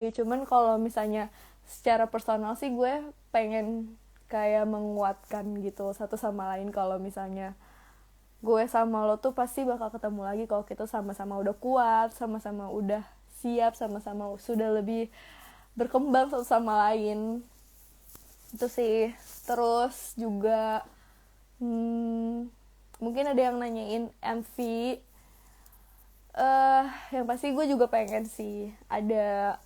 Cuman kalau misalnya secara personal sih gue pengen kayak menguatkan gitu satu sama lain, kalau misalnya gue sama lo tuh pasti bakal ketemu lagi kalau kita sama-sama udah kuat, sama-sama udah siap, sama-sama sudah lebih berkembang satu sama lain. Itu sih. Terus juga mungkin ada yang nanyain MV. Yang pasti gue juga pengen sih ada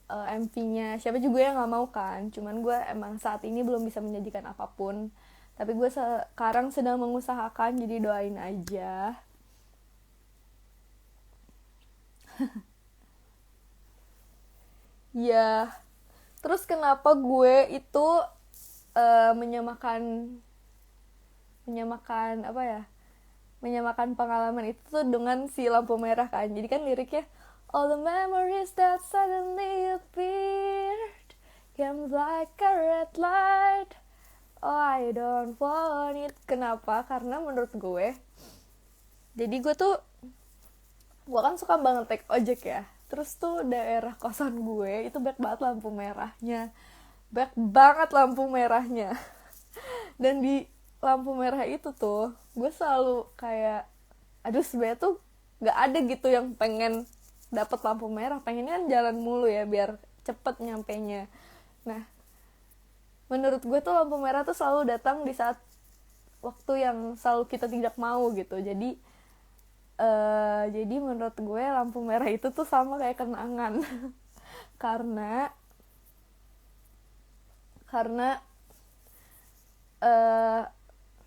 MV-nya. Siapa juga yang nggak mau kan. Cuman gue emang saat ini belum bisa menyajikan apapun. Tapi gue sekarang sedang mengusahakan, jadi doain aja. Ya, terus kenapa gue itu menyamakan menyamakan apa ya? Menyamakan pengalaman itu tuh dengan si lampu merah kan. Jadi kan liriknya, all the memories that suddenly appeared came like a red light. Oh, I don't want it. Kenapa? Karena menurut gue, jadi gue kan suka banget take ojek ya. Terus tuh daerah kosan gue itu banyak banget lampu merahnya. Banyak banget lampu merahnya. Dan di lampu merah itu tuh gue selalu kayak, aduh sebenarnya tuh nggak ada gitu yang pengen dapet lampu merah. Pengennya kan jalan mulu ya biar cepet nyampenya. Nah, menurut gue tuh lampu merah tuh selalu datang di saat waktu yang selalu kita tidak mau gitu. Jadi menurut gue lampu merah itu tuh sama kayak kenangan. karena karena eh,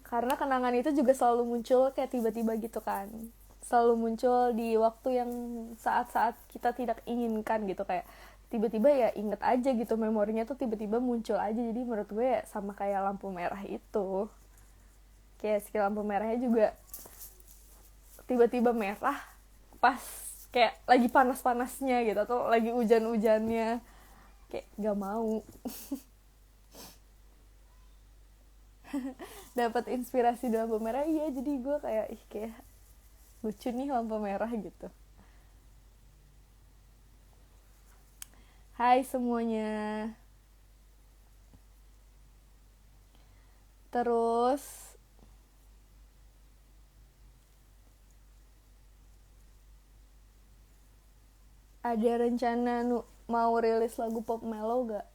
karena kenangan itu juga selalu muncul kayak tiba-tiba gitu kan, selalu muncul di waktu yang saat-saat kita tidak inginkan gitu, kayak tiba-tiba ya inget aja gitu, memorinya tuh tiba-tiba muncul aja. Jadi menurut gue ya sama kayak lampu merah itu, kayak si lampu merahnya juga tiba-tiba merah pas kayak lagi panas-panasnya gitu atau lagi hujan-hujannya, kayak gak mau. Dapat inspirasi dari lampu merah, iya, jadi gue kayak kayak lucu nih lampu merah gitu. Hai semuanya. Terus ada rencana mau rilis lagu pop mellow gak?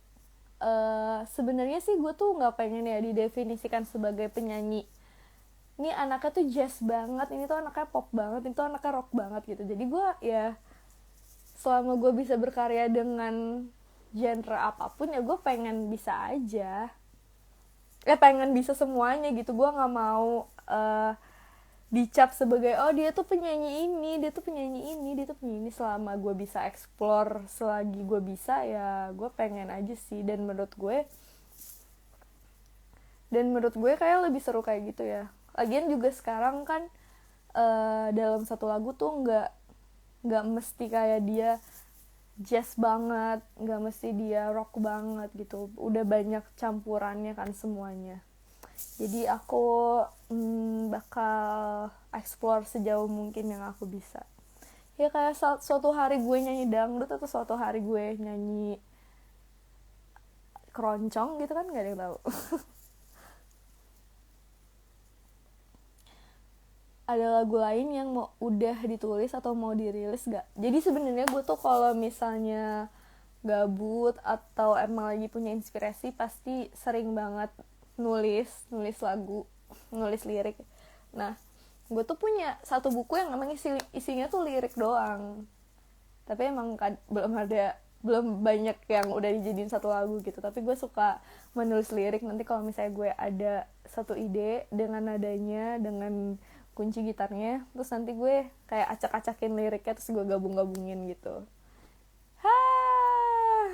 Sebenarnya sih gue tuh nggak pengen ya didefinisikan sebagai penyanyi. Ini anaknya tuh jazz banget, ini tuh anaknya pop banget, ini tuh anaknya rock banget gitu. Jadi gue ya selama gue bisa berkarya dengan genre apapun ya gue pengen bisa aja. Pengen bisa semuanya gitu. Gue nggak mau dicap sebagai oh dia tuh penyanyi ini, dia tuh penyanyi ini, dia tuh penyanyi ini. Selama gue bisa explore selagi gue bisa, ya gue pengen aja sih. Dan menurut gue kayak lebih seru kayak gitu ya. Lagian juga sekarang kan dalam satu lagu tuh nggak mesti kayak dia jazz banget, nggak mesti dia rock banget gitu. Udah banyak campurannya kan semuanya. Jadi aku bakal explore sejauh mungkin yang aku bisa. Ya kayak suatu hari gue nyanyi dangdut atau suatu hari gue nyanyi keroncong gitu kan, nggak ada yang tahu. Ada lagu lain yang udah ditulis atau mau dirilis gak? Jadi sebenarnya gue tuh kalau misalnya gabut atau emang lagi punya inspirasi pasti sering banget nulis lagu, nulis lirik. Nah, gue tuh punya satu buku yang emang isinya tuh lirik doang. Tapi emang belum banyak yang udah dijadiin satu lagu gitu. Tapi gue suka menulis lirik. Nanti kalau misalnya gue ada satu ide dengan nadanya, dengan kunci gitarnya, terus nanti gue kayak acak-acakin liriknya, terus gue gabung-gabungin gitu. Hah.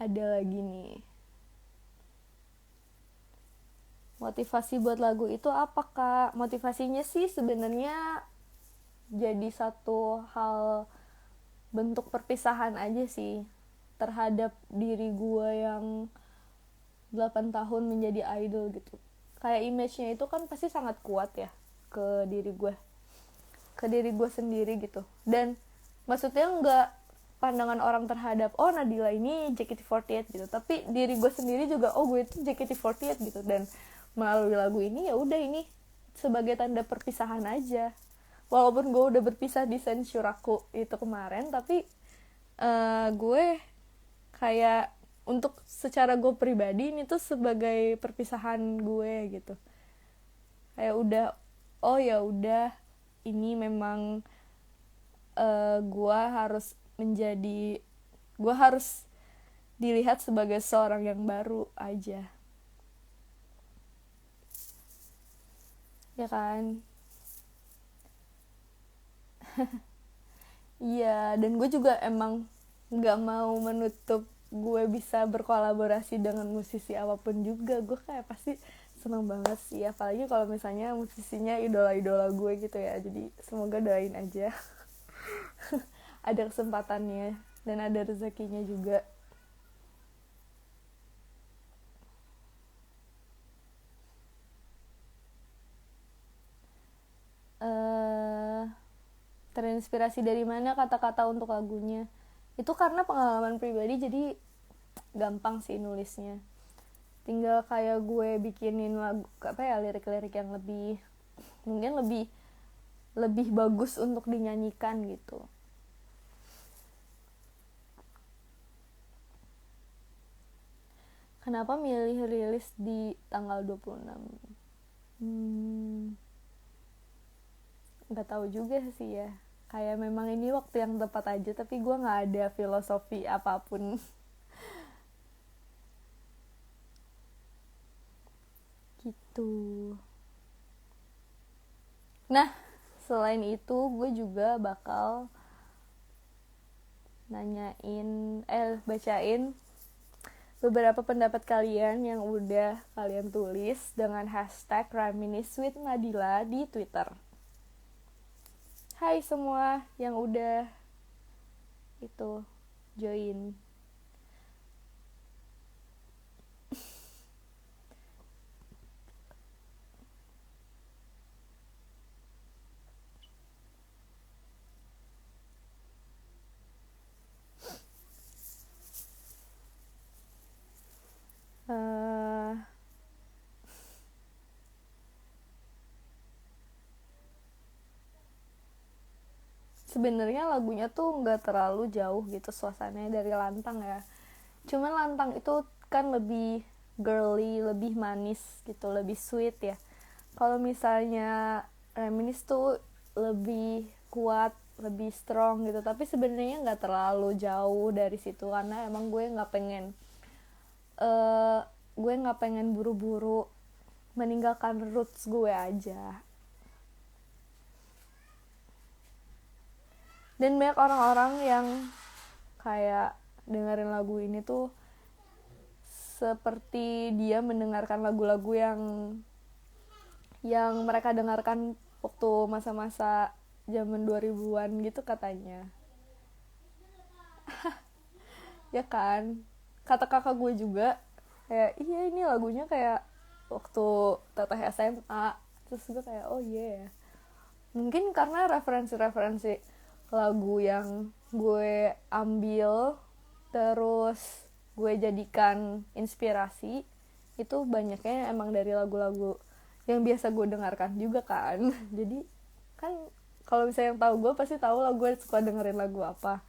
Ada lagi nih, motivasi buat lagu itu apa kak? Motivasinya sih sebenarnya jadi satu hal, bentuk perpisahan aja sih terhadap diri gue yang 8 tahun menjadi idol gitu. Kayak image-nya itu kan pasti sangat kuat ya ke diri gue. ke diri gue sendiri gitu. Dan maksudnya nggak pandangan orang terhadap oh Nadila ini JKT48 gitu, tapi diri gue sendiri juga oh gue itu JKT48 gitu. Dan melalui lagu ini ya udah, ini sebagai tanda perpisahan aja. Walaupun gue udah berpisah di Senshuraku itu kemarin, tapi gue kayak untuk secara gue pribadi ini tuh sebagai perpisahan gue gitu. Kayak udah, oh ya udah, ini memang gue harus dilihat sebagai seorang yang baru aja, ya kan? Iya, dan gue juga emang nggak mau menutup gue bisa berkolaborasi dengan musisi apapun juga. Gue kayak pasti seneng banget sih, apalagi kalau misalnya musisinya idola-idola gue gitu ya. Jadi semoga doain aja ada kesempatannya dan ada rezekinya juga. Terinspirasi dari mana kata-kata untuk lagunya? Itu karena pengalaman pribadi, jadi gampang sih nulisnya. Tinggal kayak gue bikinin lagu lirik-lirik yang mungkin lebih bagus untuk dinyanyikan gitu. Kenapa milih rilis di tanggal 26? Nggak tahu juga sih ya. Kayak memang ini waktu yang tepat aja, tapi gue nggak ada filosofi apapun. Gitu. Nah, selain itu gue juga bakal bacain beberapa pendapat kalian yang udah kalian tulis dengan hashtag Reminisce with Nadila di Twitter. Hai semua yang udah join. Sebenarnya lagunya tuh nggak terlalu jauh gitu suasananya dari Lantang ya. Cuman Lantang itu kan lebih girly, lebih manis gitu, lebih sweet ya. Kalau misalnya Reminisce tuh lebih kuat, lebih strong gitu. Tapi sebenarnya nggak terlalu jauh dari situ karena emang gue nggak pengen buru-buru meninggalkan roots gue aja. Dan banyak orang-orang yang kayak dengerin lagu ini tuh seperti dia mendengarkan lagu-lagu yang mereka dengarkan waktu masa-masa zaman 2000-an gitu katanya. Ya kan? Kata kakak gue juga kayak, iya ini lagunya kayak waktu teteh SMA. Terus gue kayak, oh iya yeah. Mungkin karena referensi-referensi lagu yang gue ambil terus gue jadikan inspirasi itu banyaknya emang dari lagu-lagu yang biasa gue dengarkan juga kan. Jadi kan kalau misalnya yang tahu gue pasti tahu lah gue suka dengerin lagu apa.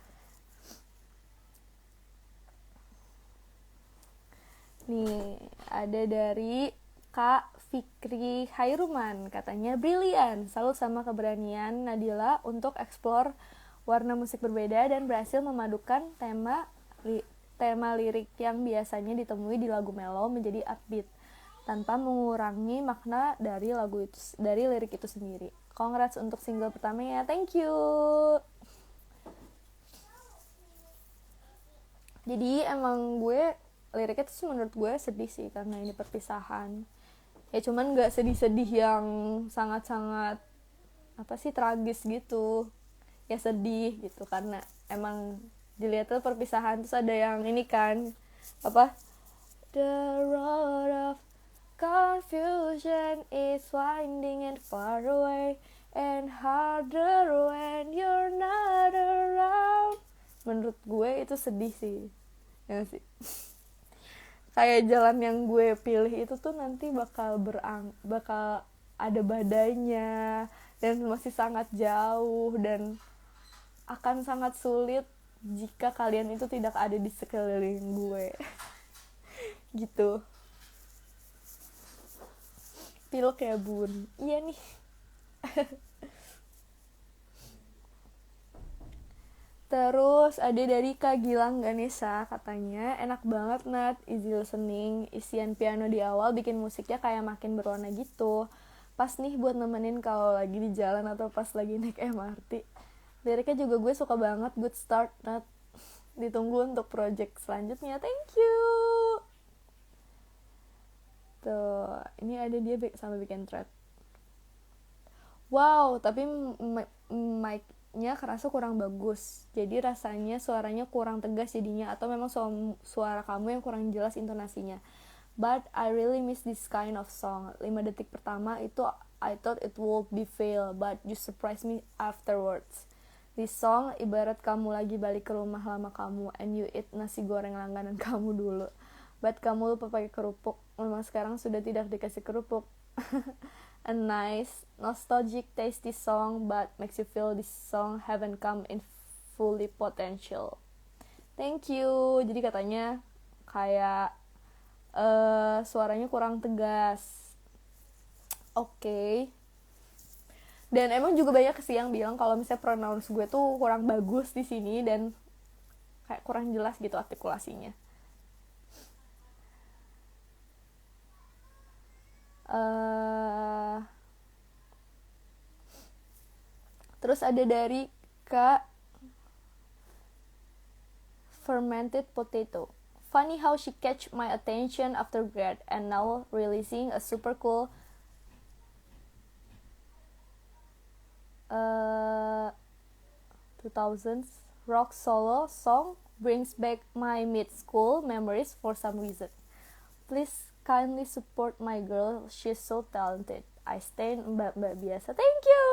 Nih ada dari Kak Fikri Hairuman, katanya brilian, salut sama keberanian Nadila untuk eksplor warna musik berbeda dan berhasil memadukan tema lirik yang biasanya ditemui di lagu mellow menjadi upbeat tanpa mengurangi makna dari lirik itu sendiri. Congrats untuk single pertamanya, thank you. Jadi emang gue liriknya tuh menurut gue sedih sih karena ini perpisahan. Ya cuman gak sedih-sedih yang sangat-sangat tragis gitu. Ya sedih gitu karena emang dilihat tuh perpisahan. Terus ada yang ini kan the road of confusion is winding and far away, and harder when you're not around. Menurut gue itu sedih sih, ya sih. Kayak jalan yang gue pilih itu tuh nanti bakal ada badainya dan masih sangat jauh dan akan sangat sulit jika kalian itu tidak ada di sekeliling gue. Gitu. Pilek ya bun. Iya nih. Terus ada dari Kak Gilang Ganesha, katanya enak banget Nat, easy listening, isian piano di awal bikin musiknya kayak makin berwarna gitu. Pas nih buat nemenin kalau lagi di jalan atau pas lagi naik MRT. Liriknya juga gue suka banget, good start Nat. Ditunggu untuk project selanjutnya, thank you. Tuh, ini ada dia sama bikin thread. Wow, tapi mic-nya kerasa kurang bagus. Jadi rasanya suaranya kurang tegas jadinya, atau memang suara kamu yang kurang jelas intonasinya. But I really miss this kind of song. 5 detik pertama itu I thought it would be fail, but you surprised me afterwards. This song ibarat kamu lagi balik ke rumah lama kamu and you eat nasi goreng langganan kamu dulu. But kamu lupa pakai kerupuk. Memang sekarang sudah tidak dikasih kerupuk. A nice, nostalgic, tasty song, but makes you feel this song haven't come in fully potential. Thank you. Jadi katanya kayak suaranya kurang tegas. Oke. Dan emang juga banyak sih yang bilang kalau misalnya pronouns gue tuh kurang bagus di sini dan kayak kurang jelas gitu artikulasinya. Terus ada dari Kak Fermented Potato. Funny how she catch my attention after grad and now releasing a super cool 2000s rock solo song brings back my mid-school memories for some reason. Please kindly support my girl, she's so talented. I stand mbak-mbak biasa. Thank you.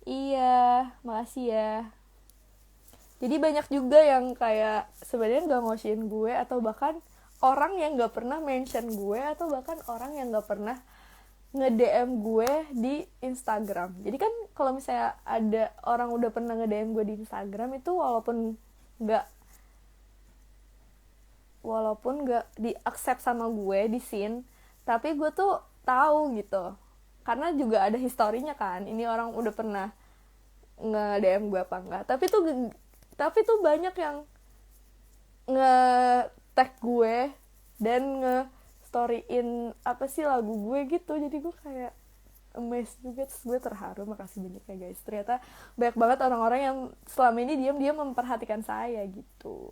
Iya, makasih ya. Jadi banyak juga yang kayak sebenarnya nggak ngoshin gue, atau bahkan orang yang nggak pernah mention gue, atau bahkan orang yang nggak pernah nge-DM gue di Instagram. Jadi kan kalau misalnya ada orang udah pernah nge-DM gue di Instagram itu walaupun nggak di-accept sama gue di scene, tapi gue tuh tahu gitu. Karena juga ada historinya kan. Ini orang udah pernah nge-DM gue apa enggak. Tapi tuh banyak yang nge-tag gue dan nge-storyin apa sih lagu gue gitu. Jadi gue kayak amazed juga, terus gue terharu. Makasih banyak ya guys, ternyata banyak banget orang-orang yang selama ini diam-diam memperhatikan saya gitu.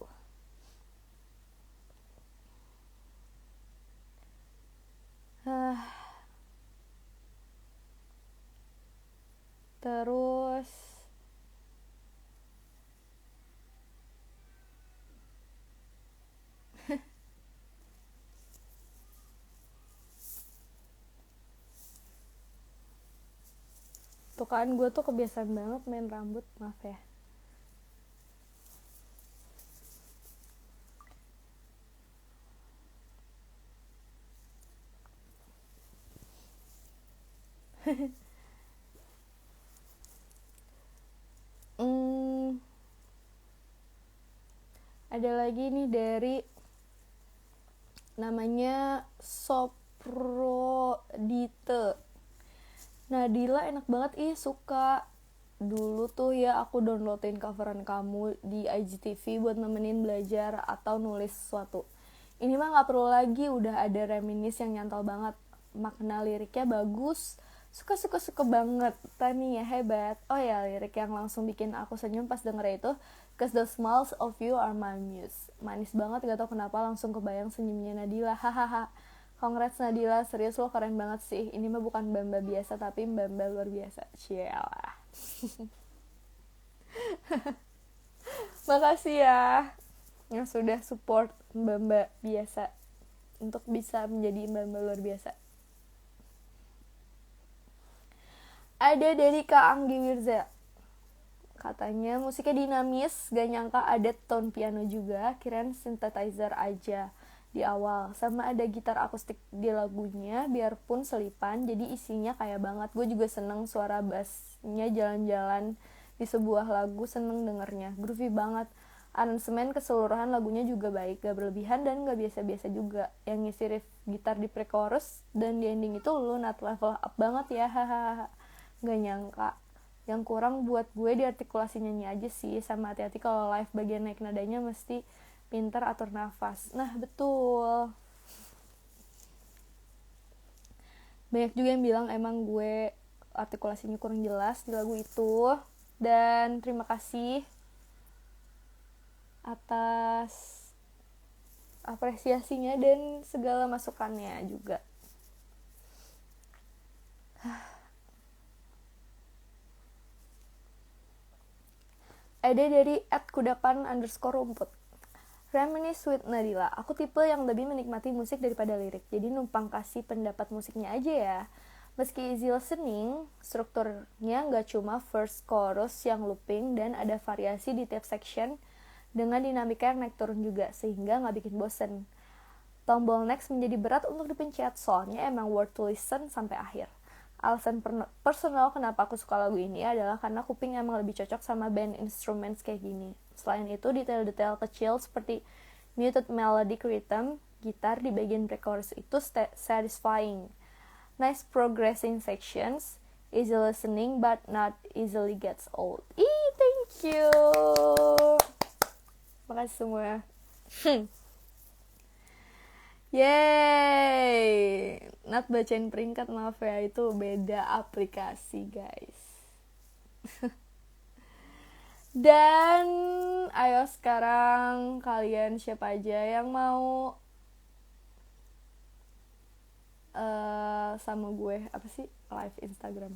Terus tuh kan gue tuh kebiasaan banget main rambut, maaf ya. Ada lagi nih dari namanya Soprodite. Nadila enak banget, suka. Dulu tuh ya aku downloadin coveran kamu di IGTV buat nemenin belajar atau nulis sesuatu. Ini mah gak perlu lagi, udah ada reminis yang nyantol banget. Makna liriknya bagus, suka banget. Tania hebat. Oh ya, lirik yang langsung bikin aku senyum pas denger itu, cause the smiles of you are my muse. Manis banget, gak tau kenapa langsung kebayang senyumnya Nadila. Hahaha. Congrats Nadila, serius lo keren banget sih. Ini mah bukan mbak-mbak biasa, tapi mbak-mbak luar biasa. Cielah. Makasih ya yang sudah support mbak-mbak biasa untuk bisa menjadi mbak-mbak luar biasa. Ada dari Kak Anggi Wirza. Katanya musiknya dinamis, gak nyangka ada tone piano juga, kirain synthesizer aja di awal. Sama ada gitar akustik di lagunya, biarpun selipan, jadi isinya kaya banget. Gue juga seneng suara bassnya jalan-jalan di sebuah lagu, seneng dengernya. Groovy banget. Aransemen keseluruhan lagunya juga baik, gak berlebihan dan gak biasa-biasa juga. Yang ngisi riff gitar di pre-chorus dan di ending itu lunat level up banget ya, hahaha. Gak nyangka. Yang kurang buat gue di artikulasi nyanyi aja sih, sama hati-hati kalau live bagian naik nadanya mesti pintar atur nafas. Nah betul, banyak juga yang bilang emang gue artikulasinya kurang jelas di lagu itu. Dan terima kasih atas apresiasinya dan segala masukannya juga. Ada dari @kudapan_rumput. Reminisce with Nadila. Aku tipe yang lebih menikmati musik daripada lirik, jadi numpang kasih pendapat musiknya aja ya. Meski easy listening, strukturnya nggak cuma first chorus yang looping dan ada variasi di tiap section dengan dinamika yang naik turun juga, sehingga nggak bikin bosen. Tombol next menjadi berat untuk dipencet, soalnya emang worth to listen sampai akhir. Alasan personal kenapa aku suka lagu ini adalah karena kuping emang lebih cocok sama band instruments kayak gini. Selain itu, detail-detail kecil seperti muted melodic rhythm gitar di bagian pre-chorus itu satisfying. Nice progressing sections, easy listening but not easily gets old. Thank you. Makasih semua. Yeay, Nat bacain peringkat, maaf ya, itu beda aplikasi guys. Dan ayo sekarang kalian siapa aja yang mau sama gue live Instagram.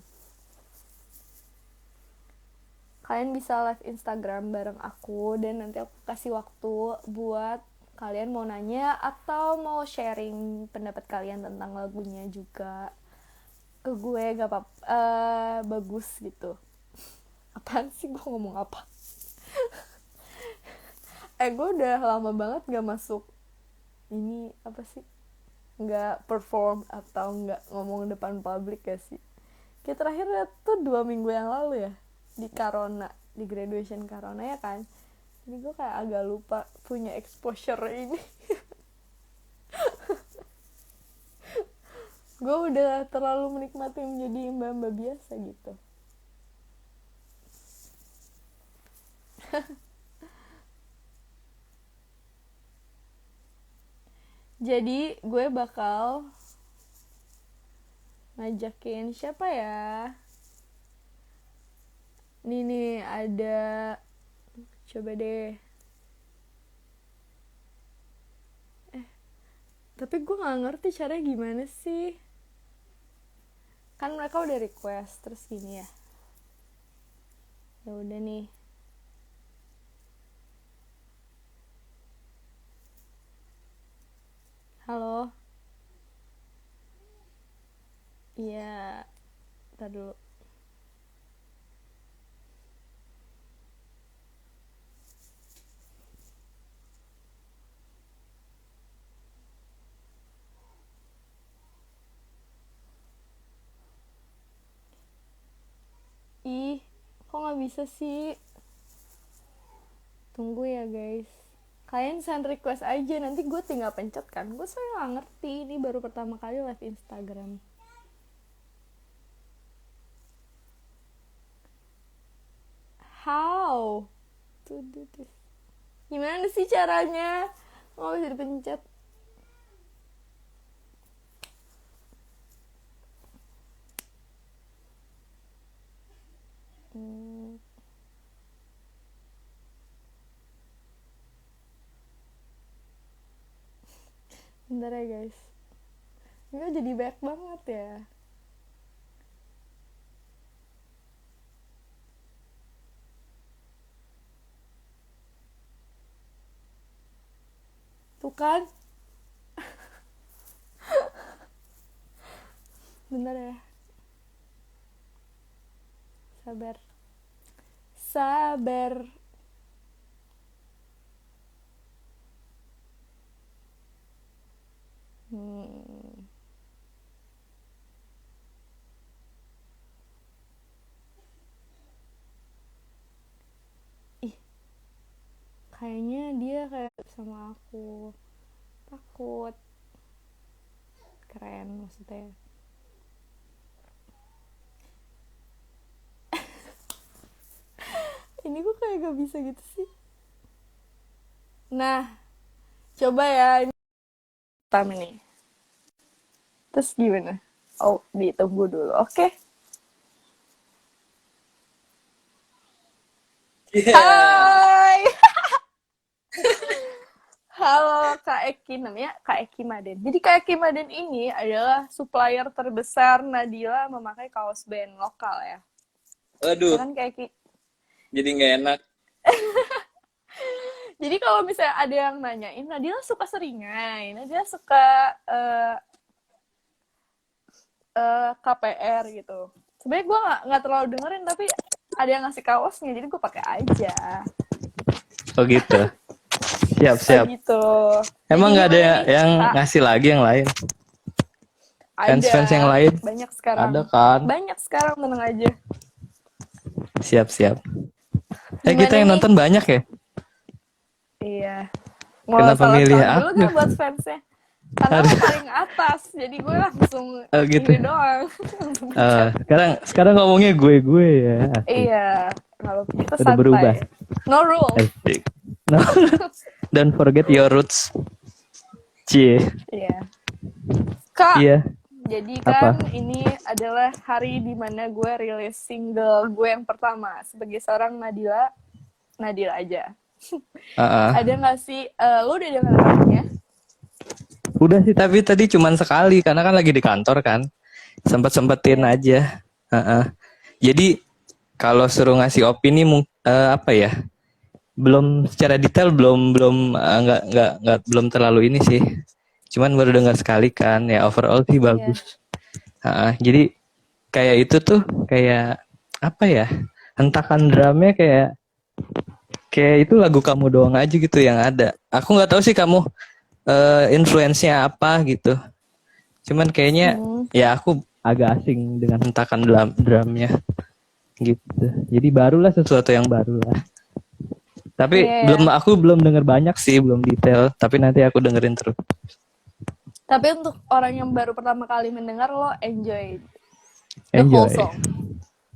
Kalian bisa live Instagram bareng aku dan nanti aku kasih waktu buat kalian mau nanya atau mau sharing pendapat kalian tentang lagunya juga ke gue, gak apa-apa, bagus gitu. Apaan sih gue ngomong apa? Gue udah lama banget gak masuk ini gak perform atau gak ngomong depan publik ya sih. Kayak terakhir tuh 2 minggu yang lalu ya, di Karona, di graduation Karona ya kan. Jadi gue kayak agak lupa punya exposure ini. Gue udah terlalu menikmati menjadi mbak-mbak biasa gitu. Jadi gue bakal ngajakin siapa ya? Nih ada, coba deh. Tapi gue nggak ngerti caranya gimana sih. Kan mereka udah request terus gini ya. Ya udah nih. Halo. Iya. Ntar dulu. Ih, kok gak bisa sih? Tunggu ya guys. Kalian send request aja, nanti gue tinggal pencet kan. Gue soalnya gak ngerti, ini baru pertama kali live Instagram. How to do this? Gimana sih caranya? Oh, bisa dipencet. Bentar ya guys. Ini jadi banyak banget ya. Tuh kan. Bentar ya. Sabar. Sabar. Hmm. Ih, kayaknya dia kayak sama aku. Takut. Keren maksudnya. Ini kok kayak gak bisa gitu sih. Nah, coba ya ini pertama nih. Terus gimana? Oh, ditunggu dulu. Oke. Hai. Halo Kak Eki, namanya Kak Eki Maden. Jadi Kak Eki Maden ini adalah supplier terbesar Nadila memakai kaos band lokal ya. Ya Waduh, kan Kak Eki? jadi nggak enak. Jadi kalau misalnya ada yang nanyain, Nadila suka seringai, Nadila suka KPR gitu. Sebenarnya gue nggak terlalu dengerin, tapi ada yang ngasih kaosnya, jadi gue pakai aja. Oh gitu. Siap, Oh siap. gitu. Emang Jadi nggak ada gimana nih, yang Kak? ngasih lagi yang lain? Fans-fans yang Ada lain? banyak sekarang. Ada kan? Banyak sekarang, tenang aja. Siap, siap. Kita Gimana yang nih? nonton banyak ya? Iya. Mau Kenapa milih salam-salam dulu aku? gak buat fansnya? Karena lo Aduh. paling atas, jadi gue langsung Oh gitu. ini doang. Sekarang ngomongnya gue ya. Asik. Iya, kalau kita Udah berubah. santai. No rules. Asik. No. Don't forget your roots. Cie. Iya. Kak, Iya. jadi Apa? kan ini adalah hari dimana gue rilis single gue yang pertama sebagai seorang Nadila aja. Ada nggak sih, lo udah denger lagunya? Udah sih, tapi tadi cuman sekali karena kan lagi di kantor kan. Sempet-sempetin aja. Jadi kalau suruh ngasih opini apa ya? Belum secara detail belum terlalu ini sih. Cuman baru dengar sekali kan, ya overall sih bagus. Jadi kayak itu tuh kayak apa ya? Hentakan drumnya kayak itu lagu kamu doang aja gitu yang ada. Aku nggak tahu sih kamu influence-nya apa gitu. Cuman kayaknya ya aku agak asing dengan hentakan drumnya gitu. Jadi barulah sesuatu yang baru lah. Tapi aku belum denger banyak sih, belum detail. Tapi nanti aku dengerin terus. Tapi untuk orang yang baru pertama kali mendengar, lo enjoy the whole song.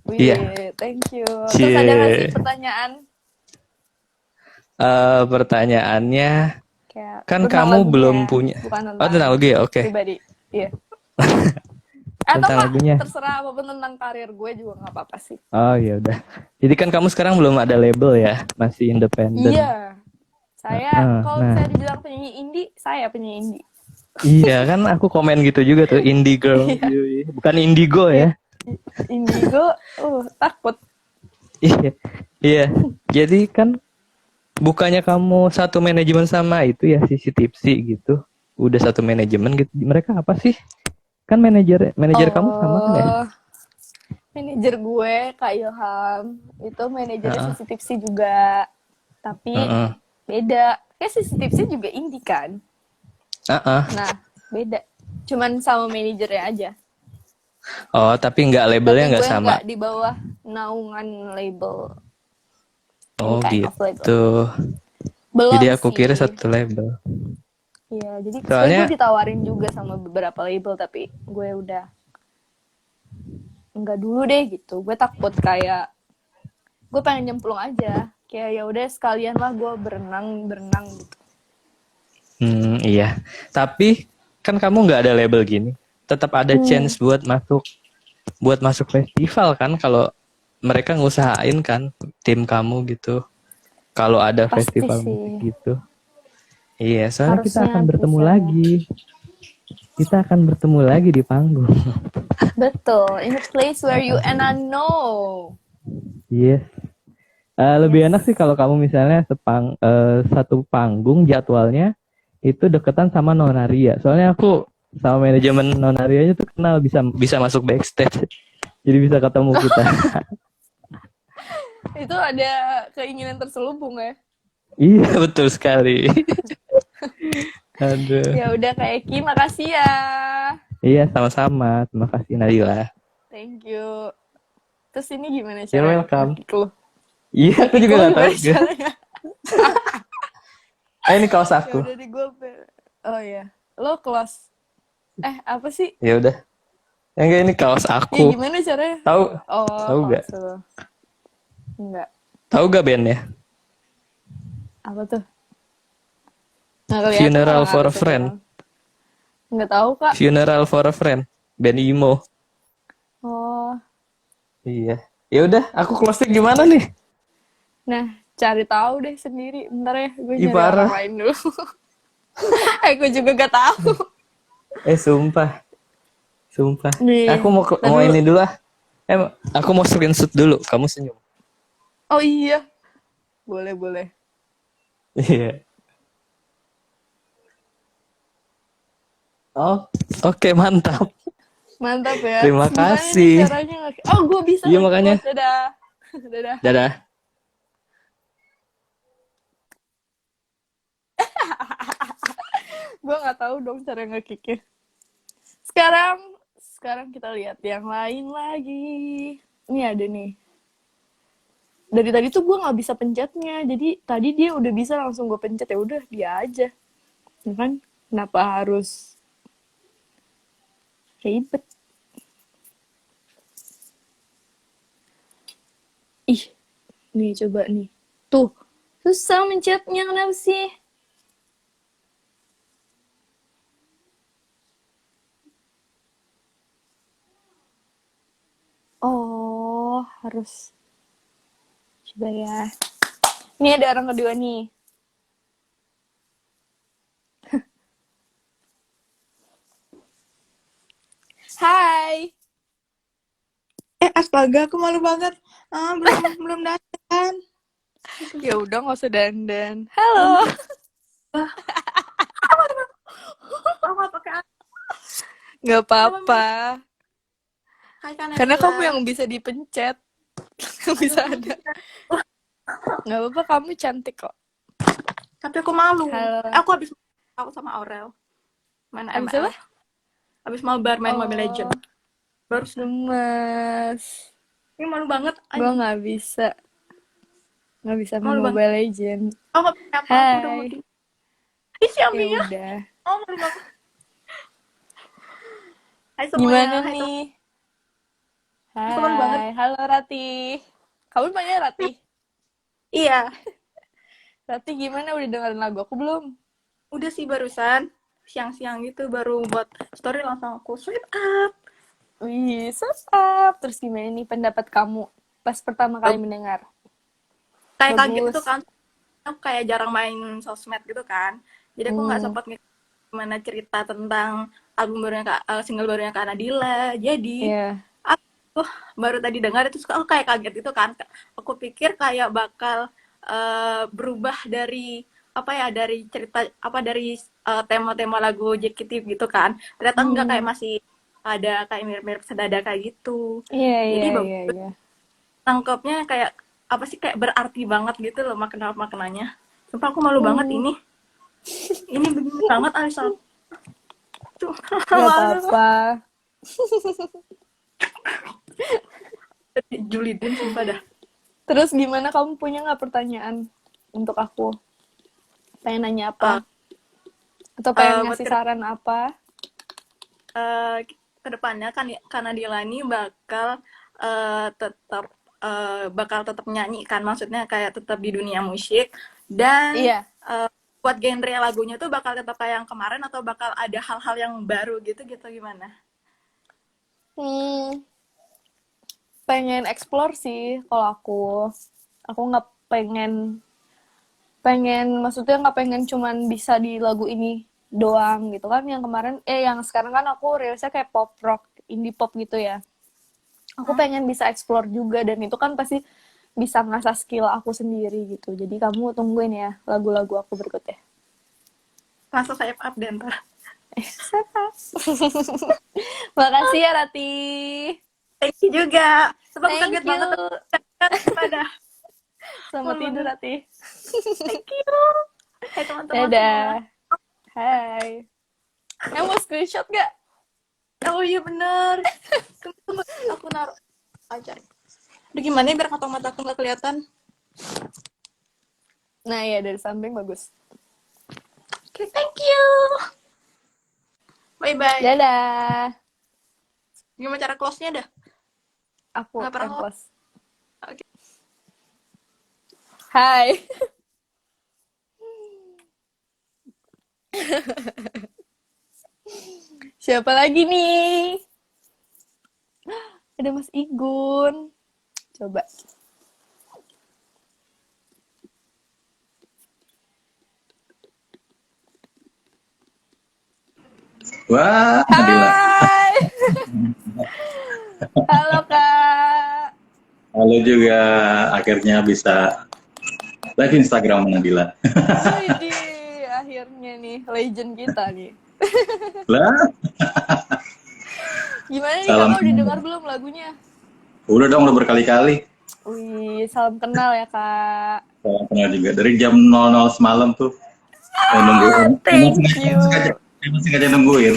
Iya, thank you. Terus ada nggak sih pertanyaan? Pertanyaannya, kayak kan kamu lagunya, belum punya. Tentang lagu ya, oke. Pribadi, iya. Atau tentang lagunya. Terserah apapun tentang karir gue juga nggak apa-apa sih. Oh ya udah. Jadi kan kamu sekarang belum ada label ya, masih independen. Iya. Saya kalau saya dibilang penyanyi indie, saya penyanyi indie. Iya kan aku komen gitu juga tuh, indie girl. Bukan indigo ya. Indigo, takut. Iya. Jadi kan bukannya kamu satu manajemen sama itu ya, si Tipsy gitu. Udah satu manajemen gitu. Mereka apa sih? Kan manajer kamu sama kan ya? Manajer gue Kak Ilham itu manajernya si Tipsy juga. Tapi beda. Kayak si Tipsy juga indie kan? Nah, beda. Cuman sama manajernya aja. Oh, tapi labelnya nggak sama. Nggak di bawah naungan label. Oh gitu. Belum jadi aku sih. kira satu label. Iya, jadi soalnya gue ditawarin juga sama beberapa label, tapi gue udah enggak dulu deh gitu. Gue takut kayak gue pengen nyemplung aja. Kayak ya udah sekalian lah gue berenang gitu. Iya. Tapi kan kamu nggak ada label gini. Tetap ada chance buat masuk festival kan, kalau mereka ngusahain kan tim kamu gitu. Kalau ada pasti festival sih. musik gitu. Iya, soalnya harusnya kita akan bertemu lagi. Kita akan bertemu lagi di panggung. Betul, in a place where you and I know. Yes. Lebih enak sih kalau kamu misalnya satu panggung jadwalnya itu deketan sama Nonaria. Soalnya aku sama manajemen Nonarianya tuh kenal, bisa masuk backstage. Jadi bisa ketemu kita. Itu ada keinginan terselubung ya. Iya, betul sekali. Aduh. Ya udah Kak Eki, makasih ya. Iya, sama-sama. Terima kasih Nadila. Thank you. Terus ini gimana You're cara welcome. ngekick lu? Iya, aku juga Lu gak tahu. gimana caranya? Ini kaos Ya aku. udah di gue. Oh ya, lo close. Apa sih? Ya udah. Enggak, ini kaos Ya aku. gimana caranya? Tahu? Oh, Tahu gak? kaos lo. Enggak. Tahu gak bandnya? Apa tuh? Nggak kelihatan Funeral orang for a atas Friend. doang. Nggak tahu Kak. Funeral for a Friend. Band emo. Oh, Iya. Ya udah, aku closing gimana nih? nah cari tahu deh sendiri. Bentar ya, gue Ih, nyari orang parah. lain dulu. Gue juga gak tahu. Sumpah. Sumpah. Nih, Aku mau ntar mau dulu. ini dulu ah. Aku mau screenshot dulu. Kamu senyum. Oh iya, boleh. Iya. Oh, oke, mantap. Mantap ya. Terima Gimana kasih. nih caranya Oh, gue bisa. Iya, makanya. Dadah. Dadah. Dadah. Gue nggak tahu dong cara nge-kicknya. Sekarang kita lihat yang lain lagi. Ini ada nih. Dari tadi tuh gue nggak bisa pencetnya. Jadi tadi dia udah bisa langsung gue pencet, ya udah dia aja. Ya kan? Kenapa harus ribet? Ih, nih coba nih. Tuh, susah mencetnya, kenapa sih? Oh, harus. Coba ya. Ini ada orang kedua nih. Hai. Astaga, aku malu banget. Belum datang. Ya udah nggak usah dandan. Halo. Apa pakai Nggak apa-apa. Hai Kanadila. Karena kamu yang bisa dipencet. Nggak bisa ada. Nggak apa-apa, kamu cantik kok. Tapi aku malu. Halo. Aku habis tahu sama Aurel. Main Abis ML. apa? Habis mabar main Mobile Legend. Baru Gemes. ini malu banget. Gue nggak bisa. Nggak bisa main Malu banget. Mobile Legend. Oh, nggak punya apa? Hai. Aku udah mau di. Ih, Ya Xiaomi-nya. udah. Oh, malu banget. Hai semuanya. Gimana Hai, nih? Seneng banget. Hai, halo Rati. Kamu panggil Rati? Iya. Rati gimana, udah dengerin lagu aku belum? Udah sih barusan. Siang-siang gitu baru buat story langsung aku swipe up. Wih, up. Terus gimana nih pendapat kamu pas pertama kali mendengar? Kayak kaget Bagus. gitu kan. Aku kayak jarang main sosmed gitu kan. Jadi aku nggak sempat gimana cerita tentang album barunya single barunya Kak Nadila. Jadi aku baru tadi dengar itu aku kayak kaget itu kan. Aku pikir kayak bakal berubah dari dari cerita dari tema-tema lagu JKT gitu kan. Ternyata enggak, kayak masih ada kayak mirip-mirip sedada kayak gitu. Jadi Iya. tangkapnya kayak kayak berarti banget gitu loh maknanya. Sumpah aku malu banget ini. Ini begini banget Alisa. Tuh. Gak apa-apa. Julidin sumpah dah. Terus gimana, kamu punya nggak pertanyaan untuk aku? Pengen nanya apa? Atau pengen ngasih saran apa? Kedepannya kan Nadila ini bakal tetap menyanyi kan, maksudnya kayak tetap di dunia musik dan buat genre lagunya tuh bakal tetap kayak yang kemarin atau bakal ada hal-hal yang baru gitu gimana? Pengen explore sih kalau aku nggak pengen maksudnya nggak pengen cuman bisa di lagu ini doang gitu kan. Yang kemarin yang sekarang kan aku rilisnya kayak pop rock, indie pop gitu ya. Aku pengen bisa explore juga, dan itu kan pasti bisa ngasah skill aku sendiri gitu. Jadi kamu tungguin ya lagu-lagu aku berikutnya. Langsung saya up deh ntar. Makasih ya Rati. Thank you juga. Sebab kaget banget pada Selamat tidur, Rati. Thank you. Hai teman-teman Dadah. semua. Hai. Mau screenshot gak? Oh iya bener. Tunggu, aku naruh aja. Aduh gimana ya biar kantong mata aku nggak kelihatan. Nah ya, dari samping bagus. Oke, thank you. Bye-bye. Dadah. Gimana cara close-nya dah? Aku Nggak pernah yang close. Oke. Hai. Siapa lagi nih? Ada Mas Igun. Coba. Wah, Nadila. Hai. Halo Kak. Halo juga, akhirnya bisa live Instagram Nadila. Widih, akhirnya nih legend kita nih. Lah, Gimana nih salam Kakak udah dengar belum lagunya? udah dong, udah berkali-kali. Wih, salam kenal ya Kak. Salam kenal juga. Dari jam 00 semalam tuh. Nungguin. Thank you. Emang sengaja nungguin.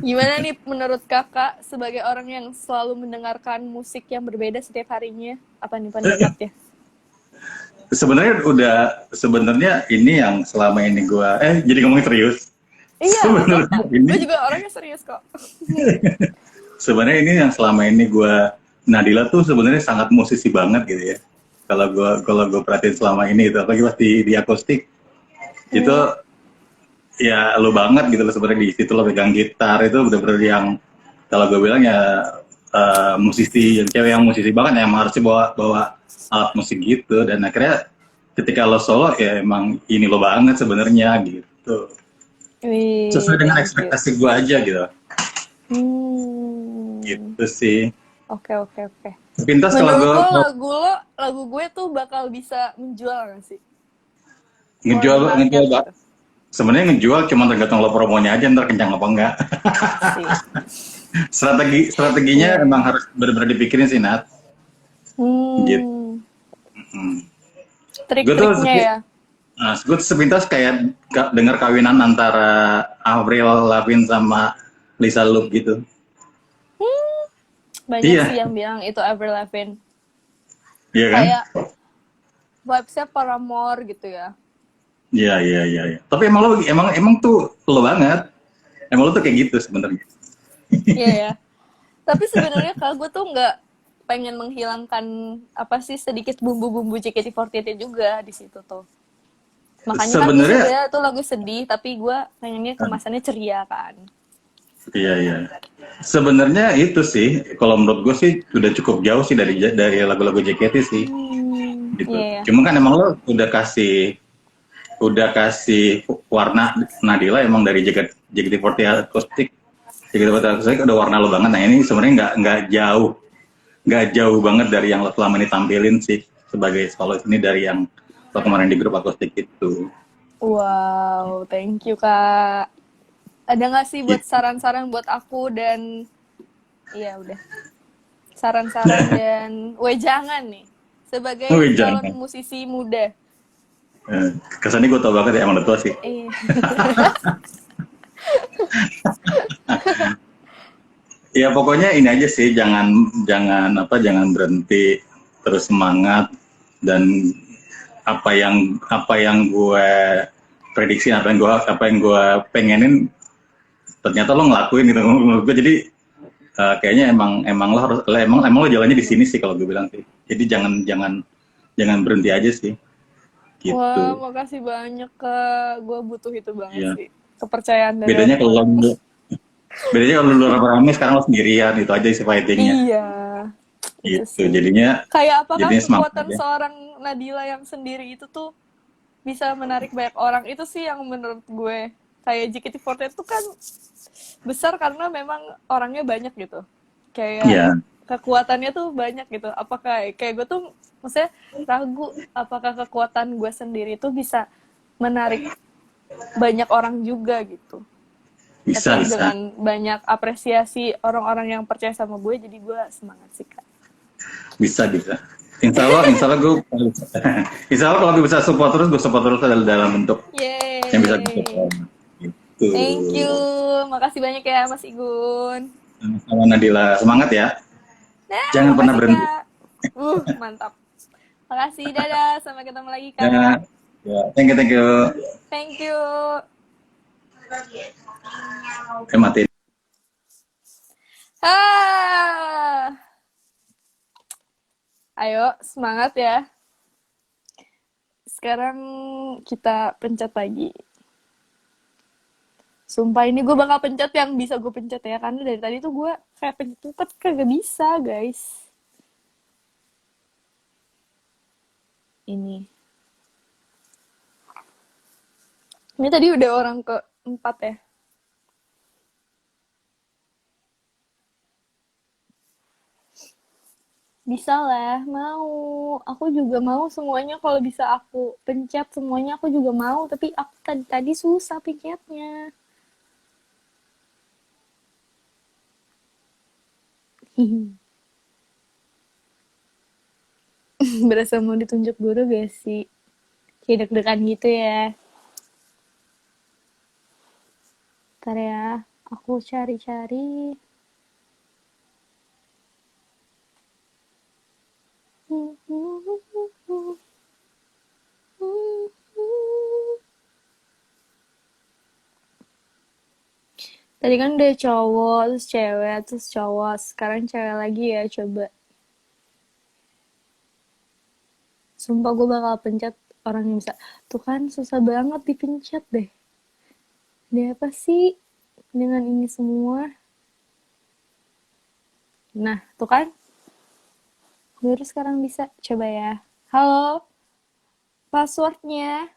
Gimana nih menurut Kakak sebagai orang yang selalu mendengarkan musik yang berbeda setiap harinya? Apa nih pendapatnya? Sebenarnya ini yang selama ini gua jadi ngomongin serius. Iya, Sebenarnya gue juga orangnya serius kok. Sebenarnya ini yang selama ini Nadila tuh sebenarnya sangat musisi banget gitu ya. Kalau gue perhatiin selama ini itu apalagi pas di akustik itu ya lo banget gitu loh sebenarnya di situ lo pegang gitar itu bener-bener yang kalau gue bilang ya musisi yang cewek yang musisi banget yang harusnya bawa alat musik gitu dan akhirnya ketika lo solo ya emang ini lo banget sebenarnya gitu. Wih, Sesuai dengan ekspektasi gue aja gitu. Hmm. Gitu sih. Oke. Pintas kalau Menurut gue lo, lagu gue tuh bakal bisa menjual gak sih? ngejual Gitu. sebenarnya ngejual cuma tergantung lo promonya aja ntar kencang apa enggak. Strateginya emang harus benar-benar dipikirin sih Nat. Gitu. Trik-triknya ya. Nah, gue sepintas kayak dengar kawinan antara Avril Lavigne sama Lisa Loeb gitu. Banyak sih yang bilang itu Avril Lavigne. Iya kan? Kayak vibes-nya Paramore gitu ya. Iya. Tapi emang tuh lo banget. Emang lo tuh kayak gitu sebenarnya. Iya ya. Tapi sebenarnya kalau gue tuh nggak pengen menghilangkan apa sih sedikit bumbu-bumbu JKT48 juga di situ tuh. Makanya sebenarnya, kan itu lagu sedih, tapi gue pengennya kemasannya ceria kan. Iya. Sebenarnya itu sih, kalau menurut gue sih udah cukup jauh sih dari lagu-lagu JKT sih. Gitu. Iya. Cuma kan emang lo udah kasih warna Nadila emang dari JKT48 akustik. JKT48 akustik udah warna lo banget. Nah ini sebenarnya nggak jauh banget dari yang lo selama ini tampilin sih sebagai solois ini dari yang lo kemarin di grup akustik itu. Wow, thank you Kak. Ada nggak sih buat saran-saran buat aku dan iya udah saran-saran dan wejangan nih sebagai calon musisi muda. Kesannya gue tau banget ya emang udah tua sih. Ya pokoknya ini aja sih jangan berhenti, terus semangat dan apa yang gue prediksi apa yang gue pengenin ternyata lo ngelakuin gitu menurut gue. Jadi kayaknya emang lo jalannya di sini sih kalau gue bilang sih. Jadi jangan berhenti aja sih. Gitu. Wah, makasih banyak Kak. Gue butuh itu banget sih. Kepercayaan dari bedanya kalau lo rame-rame sekarang lo sendirian, itu aja sih fightingnya. Iya. Gitu. Jadinya kayak apakah kekuatan aja. seorang Nadila yang sendiri itu tuh bisa menarik banyak orang, itu sih yang menurut gue kayak JKT48 itu kan besar karena memang orangnya banyak gitu. Kayak kekuatannya tuh banyak gitu. Apakah kayak gue tuh maksudnya ragu apakah kekuatan gue sendiri tuh bisa menarik banyak orang juga gitu. Bisa. Dengan banyak apresiasi orang-orang yang percaya sama gue, jadi gue semangat sih Kak. Bisa. Insya Allah gue, insya Allah kalau gue bisa support terus, gue support terus dalam bentuk yang bisa gue support. Gitu. Thank you, makasih banyak ya Mas Igun. Sama Nadila, semangat ya. Jangan pernah berhenti. Mantap. Makasih, dadah, sampai ketemu lagi Kak. Ya, thank you. Thank you. Matiin. Ayo, semangat ya. Sekarang kita pencet lagi. Sumpah ini gue bakal pencet yang bisa gue pencet ya. Karena dari tadi tuh gue kayak pencet kagak bisa, guys. Ini tadi udah orang keempat ya. Bisa lah, mau. Aku juga mau semuanya kalau bisa aku pencet semuanya aku juga mau. Tapi aku tadi susah pencetnya. Berasa mau ditunjuk guru gak sih? Kayak deg-degan gitu ya. Ntar ya, aku cari-cari. Tadi kan udah cowok, terus cewek, terus cowok. Sekarang cewek lagi ya, coba. Sumpah gue bakal pencet orang yang bisa. Tuh kan susah banget dipencet deh. Ada apa sih dengan ini semua? Nah, tuh kan. Baru sekarang bisa. Coba ya. Halo. Passwordnya.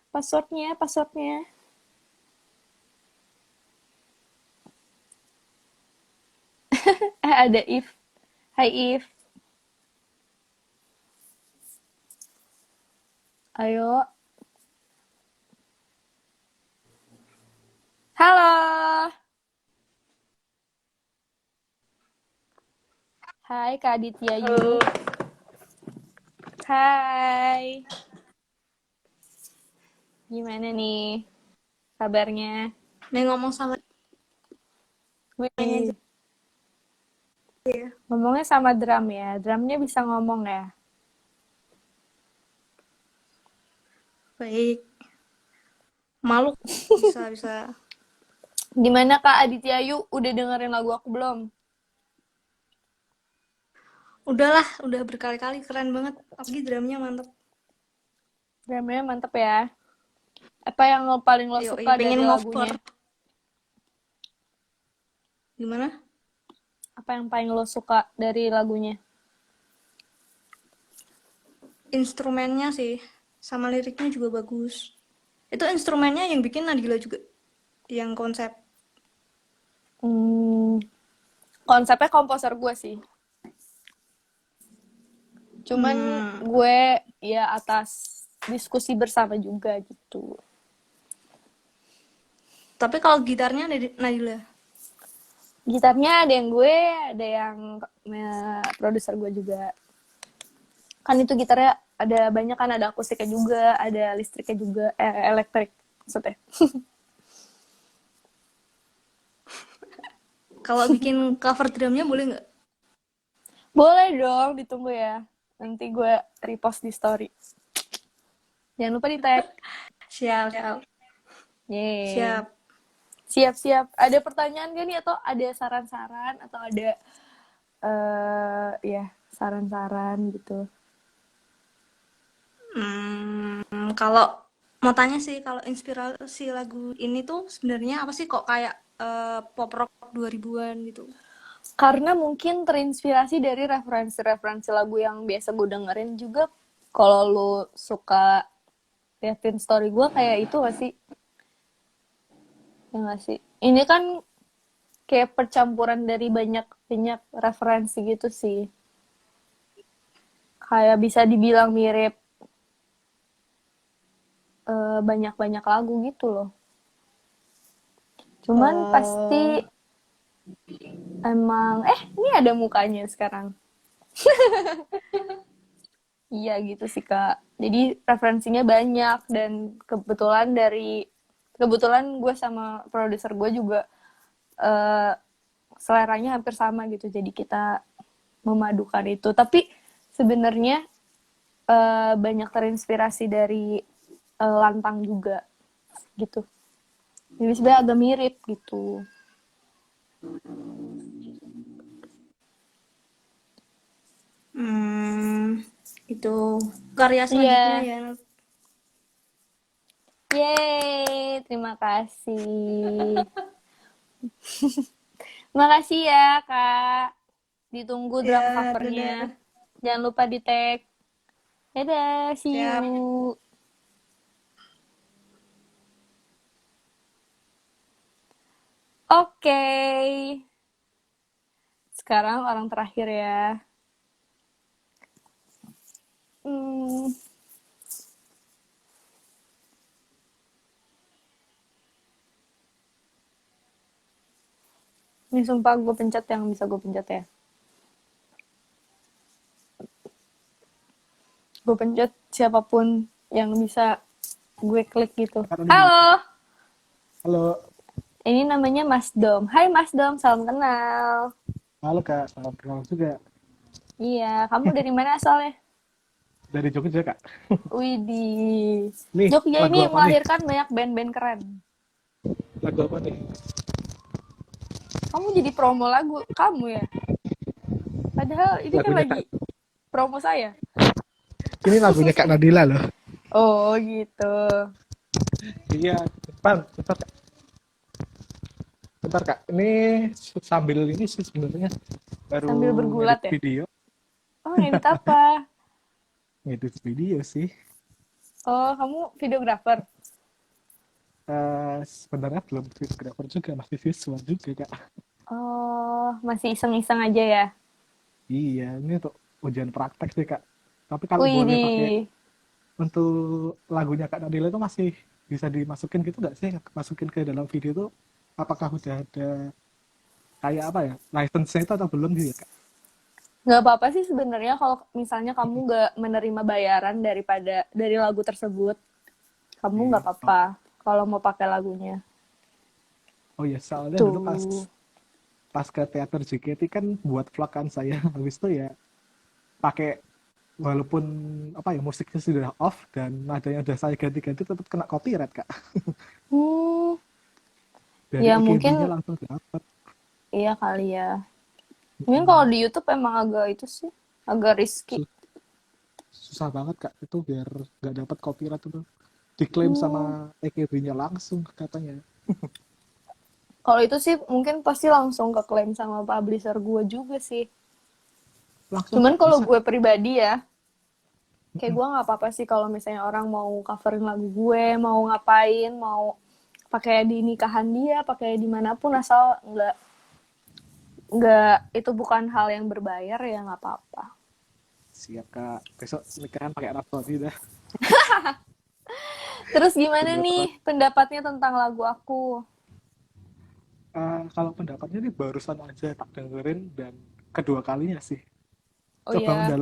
Ada If. Hai If. Ayo. Halo. Hai Kak Aditya Yu. Hai. Gimana nih kabarnya? Nih ngomong sama Wih. Ngomongnya sama drum ya. Drumnya bisa ngomong ya. baik. Malu bisa. Gimana Kak Aditya Yu? Udah dengerin lagu aku belum? Udah berkali-kali, keren banget. Apalagi drumnya mantep. Drumnya mantep ya. Apa yang paling lo suka dari lagunya? Gimana? Apa yang paling lo suka dari lagunya? Instrumennya sih, sama liriknya juga bagus. Itu instrumennya yang bikin Nadila juga, yang konsep. Konsepnya komposer gue sih. Cuman gue ya atas diskusi bersama juga gitu. Tapi kalau gitarnya Nadila? Gitarnya ada yang gue, ada yang produser gue juga. Kan itu gitarnya ada banyak kan, ada akustiknya juga, ada listriknya juga, elektrik maksudnya. Kalau bikin cover drumnya boleh nggak? Boleh dong, ditunggu ya. Nanti gue repost di story. Jangan lupa di tag. Siap. Yeay. Siap. Ada pertanyaan gak nih? Atau ada saran-saran? Atau ada saran-saran gitu? Kalau mau tanya sih, kalau inspirasi lagu ini tuh sebenarnya apa sih, kok kayak pop rock 2000-an gitu? Karena mungkin terinspirasi dari referensi-referensi lagu yang biasa gue dengerin juga. Kalau lu suka liatin story gue kayak itu gak sih? Ya gak sih? Ini kan kayak percampuran dari banyak referensi gitu sih. Kayak bisa dibilang mirip banyak lagu gitu loh. Cuman pasti emang ini ada mukanya sekarang. Iya gitu sih Kak. Jadi referensinya banyak dan kebetulan gue sama produser gue juga eh, seleranya hampir sama gitu. Jadi kita memadukan itu. Tapi sebenarnya banyak terinspirasi dari Lantang juga gitu. Jadi sebenarnya agak mirip gitu. Itu karya selanjutnya Iya. ya. Yeay, terima kasih. Makasih ya, Kak. Ditunggu drum Ya, covernya. dadah. Jangan lupa di tag. Dadah, see Siap. you. Oke. Sekarang orang terakhir ya. Hmm, ini sumpah gue pencet yang bisa gue pencet ya. Gue pencet siapapun yang bisa gue klik gitu. Halo, Halo, ini namanya Mas Dom. Hai Mas Dom, salam kenal. halo Kak, salam kenal juga. Iya, kamu dari mana asalnya? Dari Jogja Kak. Widih. Nih, Jogja lagu ini apa nih? melahirkan banyak band-band keren. Lagu apa nih? Kamu jadi promo lagu kamu ya? Padahal ini kan Lagunya lagi promo saya. Ini lagunya Kak Nadila loh. Oh gitu. Iya, bentar Kak. Bentar Kak, ini sambil ini sih sebenarnya baru Sambil bergulat ngedit ya? video. Oh, ngedit apa? Ngedit video sih. Oh, kamu videografer? Sebenarnya belum videographer juga, masih visual juga Kak. Oh, masih iseng-iseng aja ya? Iya, ini untuk ujian praktek sih Kak. Tapi kalau boleh pakai Widih. untuk lagunya Kak Nadila itu masih bisa dimasukin gitu nggak sih? Masukin ke dalam video itu apakah udah ada kayak apa ya? License-nya itu atau belum gitu ya Kak? Nggak apa-apa sih sebenarnya kalau misalnya kamu nggak menerima bayaran dari lagu tersebut. Kamu nggak apa-apa kalau mau pakai lagunya. Oh iya, soalnya dulu Tuh. pas ke teater JKT kan buat vlog kan saya. Habis itu ya pakai walaupun apa ya musiknya sudah off dan nadanya udah saya ganti-ganti tetap kena copyright Kak. Hmm, Dari ya AKB-nya mungkin langsung dapat. iya kali ya. Mungkin kalau di YouTube emang agak itu sih, agak risky. Susah banget Kak itu biar nggak dapat copyright itu. Diklaim sama AKB-nya langsung katanya. Kalau itu sih mungkin pasti langsung ke klaim sama publisher gue juga sih. Langsung Cuman Kak, kalau bisa. gue pribadi ya, kayak gue nggak apa-apa sih kalau misalnya orang mau coverin lagu gue, mau ngapain, mau pakai di nikahan dia, pakai dimanapun asal nggak itu bukan hal yang berbayar ya nggak apa-apa. Siap Kak. Besok nikahan pakai Rhapsody dah. Terus gimana Bener nih pendapatnya tentang lagu aku? Kalau pendapatnya nih barusan aja tak dengerin dan kedua kalinya sih. Oh Coba ya,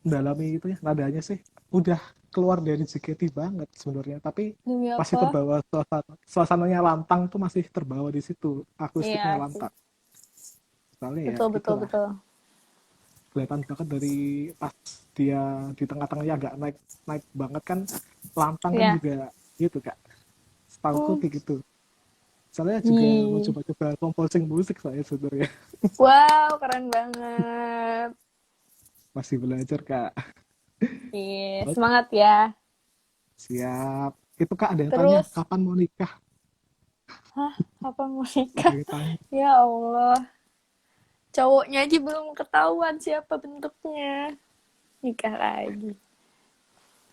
mendalami itu ya nadanya sih udah keluar dari JKT banget sebenarnya, tapi demi masih apa? terbawa suasananya Lantang tuh masih terbawa di situ, akustiknya Iya sih. Lantang. Soalnya ya Betul, betul, itulah betul. kelihatan banget dari pas dia di tengah-tengahnya agak naik naik banget kan, Lantang kan Iya. juga gitu Kak. Setauku Hmm. kayak gitu. Soalnya juga mau Ih. coba-coba composing musik saya sebenarnya. Wow, keren banget. Masih belajar Kak. Iya, Oke, semangat ya. siap. Itu Kak ada yang tanya Terus, kapan mau nikah? hah, apa mau Ada nikah? yang tanya. Ya Allah, cowoknya aja belum ketahuan siapa bentuknya. Nikah lagi.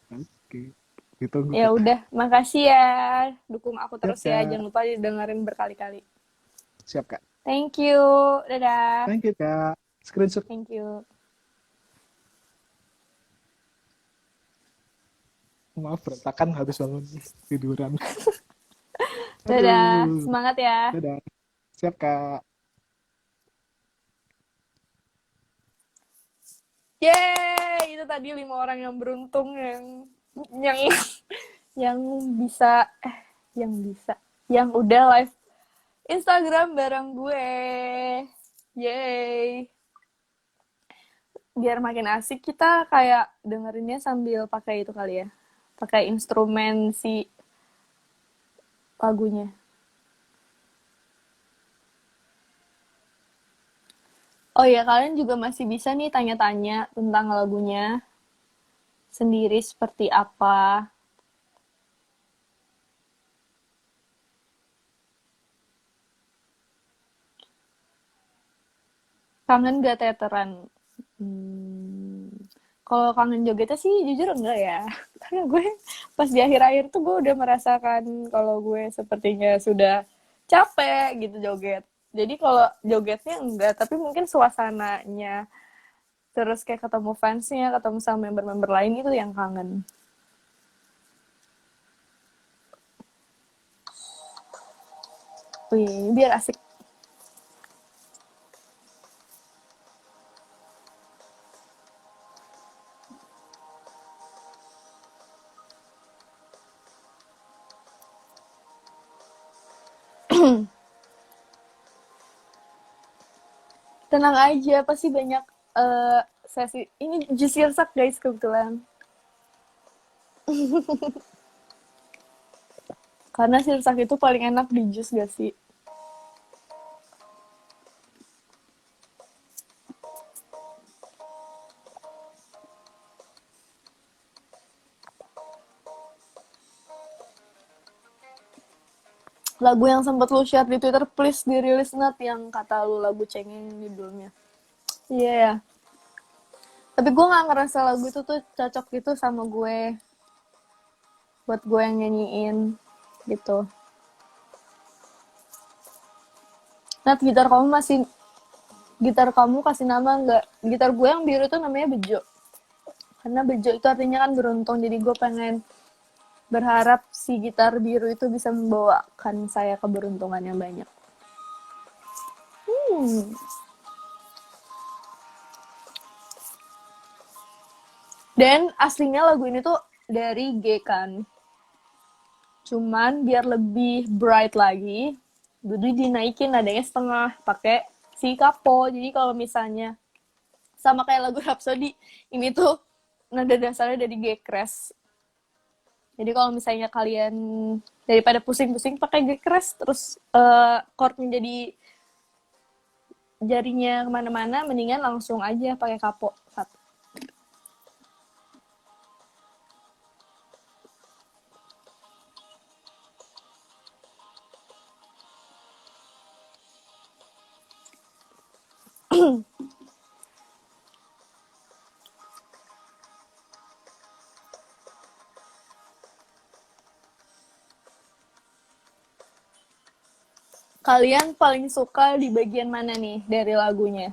Oke, ditunggu Ya Kak. udah, makasih ya. Dukung aku Siap terus ya. Kak. Jangan lupa didengerin berkali-kali. Siap Kak. Thank you. Dadah. Thank you Kak. Screenshot. Thank you. Maaf berantakan habis bangun tiduran. Dadah. Aduh. Semangat ya. Dadah. Siap Kak. Yeay, itu tadi 5 orang yang beruntung yang yang bisa yang udah live Instagram bareng gue. Yay. Biar makin asik kita kayak dengerinnya sambil pakai itu kali ya. Pakai instrumen si lagunya. Oh ya, kalian juga masih bisa nih tanya-tanya tentang lagunya sendiri seperti apa. Kangen gak teateran? Kalau kangen jogetnya sih jujur enggak ya. Karena gue pas di akhir-akhir tuh gue udah merasakan kalau gue sepertinya sudah capek gitu joget. Jadi kalau jogetnya enggak, tapi mungkin suasananya, terus kayak ketemu fansnya, ketemu sama member-member lain itu yang kangen. Wih, biar asik. Tenang aja, pasti banyak sesi. Ini jus sirsak guys kebetulan. Karena sirsak itu paling enak di jus gak sih? Lagu yang sempat lu share di Twitter, please dirilis Nat, yang kata lu lagu cengeng judulnya. Iya yeah. Tapi gue gak ngerasa lagu itu tuh cocok gitu sama gue. Buat gue yang nyanyiin gitu. Nat, gitar kamu kasih nama nggak? Gitar gue yang biru tuh namanya Bejo. Karena Bejo itu artinya kan beruntung, jadi gue pengen berharap si gitar biru itu bisa membawakan saya keberuntungan yang banyak. Dan aslinya lagu ini tuh dari G kan. Cuman biar lebih bright lagi, jadi dinaikin nadanya setengah pakai si kapo. Jadi kalau misalnya sama kayak lagu Rhapsody, ini tuh nada dasarnya dari G crash. Jadi kalau misalnya kalian daripada pusing-pusing pakai G crash, terus chordnya jadi jarinya kemana-mana, mendingan langsung aja pakai kapo satu. Kalian paling suka di bagian mana nih dari lagunya?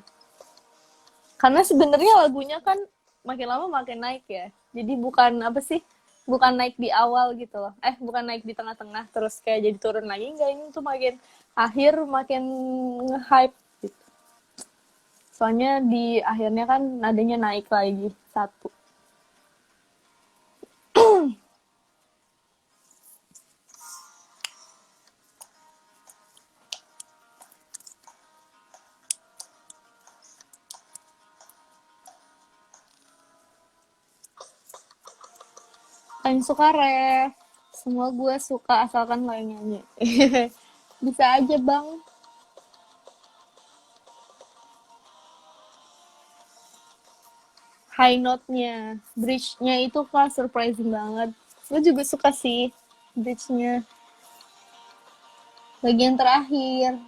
Karena sebenarnya lagunya kan makin lama makin naik ya. Jadi bukan apa sih? Bukan naik di awal gitu loh. Bukan naik di tengah-tengah terus kayak jadi turun lagi. Enggak, ini tuh makin akhir makin nge-hype gitu. Soalnya di akhirnya kan nadanya naik lagi satu. Paling suka ref. Semua gue suka asalkan lo yang nyanyi. Bisa aja bang. High note-nya, bridge-nya itu kok surprising banget. Gue juga suka sih bridge-nya. Bagian terakhir.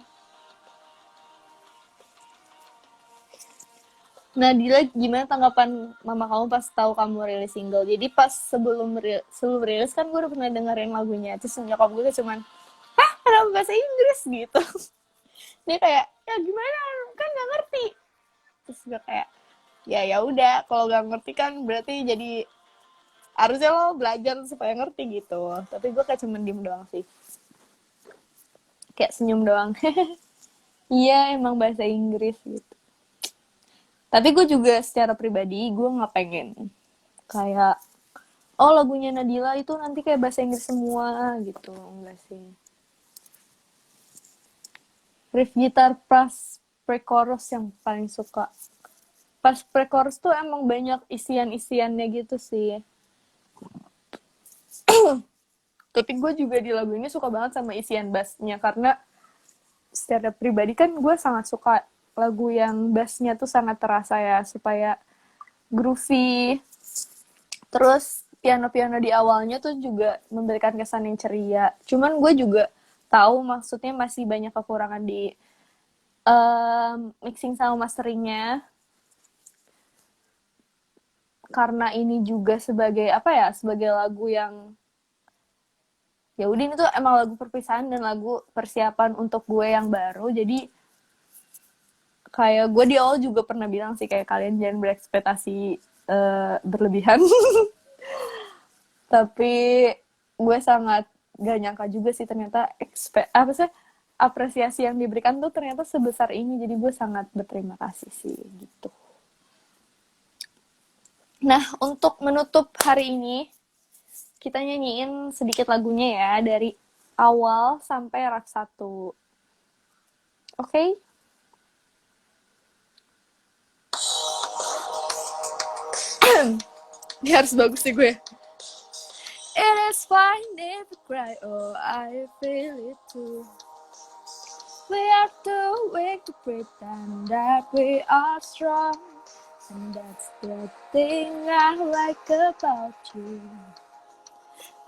Nah, Dila, gimana tanggapan mama kamu pas tahu kamu rilis single? Jadi pas sebelum rilis kan gue udah pernah dengerin lagunya. Terus nyokap gue cuman, kenapa bahasa Inggris gitu? Dia kayak, ya gimana? Kan gak ngerti. Terus gue kayak, ya udah, kalau gak ngerti kan berarti jadi harusnya lo belajar supaya ngerti gitu. Tapi gue kayak cuman diem doang sih. Kayak senyum doang. Iya, emang bahasa Inggris gitu. Tapi gue juga secara pribadi gue nggak pengen kayak oh lagunya Nadila itu nanti kayak bahasa Inggris semua gitu, enggak sih. Riff gitar pas pre-chorus yang paling suka. Pas pre-chorus tuh emang banyak isian-isiannya gitu sih. Tapi gue juga di lagu ini suka banget sama isian bassnya karena secara pribadi kan gue sangat suka lagu yang bassnya tuh sangat terasa ya, supaya groovy. Terus piano-piano di awalnya tuh juga memberikan kesan yang ceria. Cuman gue juga tahu maksudnya masih banyak kekurangan di mixing sama masteringnya. Karena ini juga sebagai apa ya, sebagai lagu yang ya udah ini tuh emang lagu perpisahan dan lagu persiapan untuk gue yang baru. Jadi kayak gue di awal juga pernah bilang sih kayak kalian jangan berekspektasi berlebihan. Tapi gue sangat gak nyangka juga sih ternyata apresiasi yang diberikan tuh ternyata sebesar ini. Jadi gue sangat berterima kasih sih gitu. Nah, untuk menutup hari ini, kita nyanyiin sedikit lagunya ya, dari awal sampai rak 1. Oke? Ini harus bagus sih gue. It is fine if you cry, oh I feel it too. We are too weak to pretend that we are strong. And that's the thing I like about you.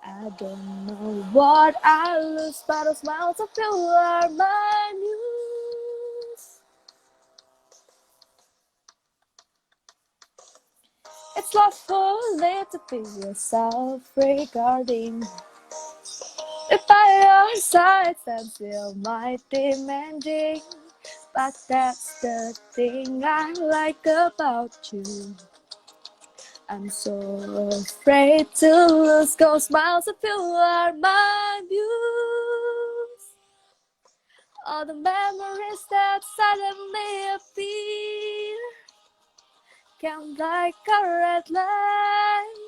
I don't know what I lose, but a smile of you are my news. It's lovely to be yourself regarding. If by your side stands still my demanding. But that's the thing I like about you. I'm so afraid to lose those smiles if you are my muse. All the memories that suddenly appear come like a red light.